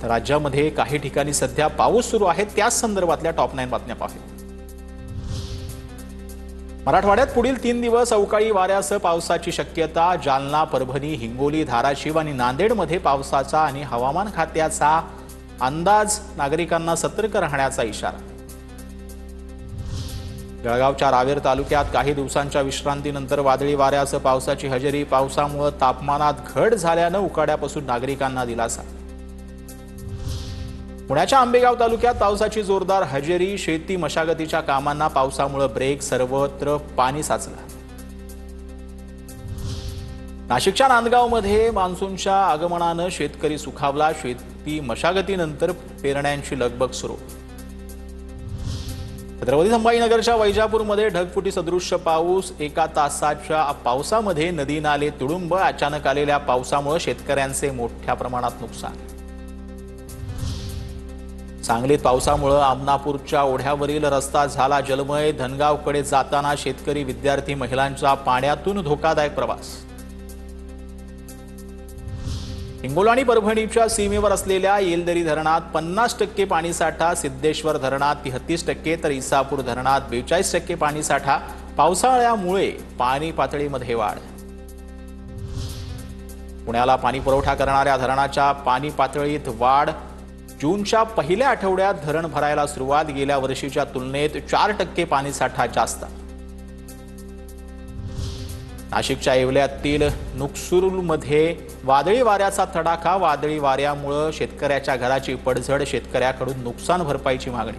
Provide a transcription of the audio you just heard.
राज्यामध्ये काही ठिकाणी सध्या पाऊस सुरू आहे, त्याच संदर्भातल्या टॉप 9 बातम्या पाहूया। मराठवाड्यात पुढील 3 दिवस अवकाळी वाऱ्यासह पावसाची शक्यता। जालना, परभणी, हिंगोली, धाराशिव आणि नांदेडमध्ये पावसाचा आणि हवामान खात्याचा अंदाज। नागरिकांना सतर्क राहण्याचा इशारा। जळगावच्या रावेर तालुक्यात काही दिवसांच्या विश्रांतीनंतर वादळी वाऱ्यासह पावसाची हजेरी। पावसामुळे तापमानात घट झाल्याने उकाड्यापासून नागरिकांना दिलासा। पुण्याच्या आंबेगाव तालुक्यात पावसाची जोरदार हजेरी। शेती मशागतीच्या कामांना पावसामुळे ब्रेक। सर्वत्र पाणी साचलं। नाशिकच्या नांदगावमध्ये मान्सूनच्या आगमनाने शेतकरी सुखावला। शेती मशागतीनंतर पेरण्यांची लगबग सुरू। छत्रपती संभाजीनगरच्या वैजापूरमध्ये ढगफुटी सदृश्य पाऊस। 1 तासाच्या पावसामध्ये नदी नाले तुडुंब। अचानक आलेल्या पावसामुळे शेतकऱ्यांचे मोठ्या प्रमाणात नुकसान। सांगलीत पावसामुळे आमनापूरच्या ओढ्यावरील रस्ता झाला जलमय। धनगावकडे जाताना शेतकरी, विद्यार्थी, महिलांचा पाण्यातून धोकादायक प्रवास। हिंगोली आणि परभणीच्या सीमेवर असलेल्या येलदरी धरणात 50% पाणीसाठा। सिद्धेश्वर धरणात 33%, तर इसापूर धरणात 42% पाणीसाठा। पावसाळ्यामुळे पाणी पातळीमध्ये वाढ। पुण्याला पाणी पुरवठा करणाऱ्या धरणाच्या पाणी पातळीत वाढ। जूनच्या पहिल्या आठवड्यात धरण भरायला सुरुवात। गेल्या वर्षीच्या तुलनेत 4% पाणीसाठा जास्त। नाशिकच्या येवल्यातील नुकसूरमध्ये वादळी वाऱ्याचा तडाखा। वादळी वाऱ्यामुळे शेतकऱ्याच्या घराची पडझड। शेतकऱ्याकडून नुकसान भरपाईची मागणी।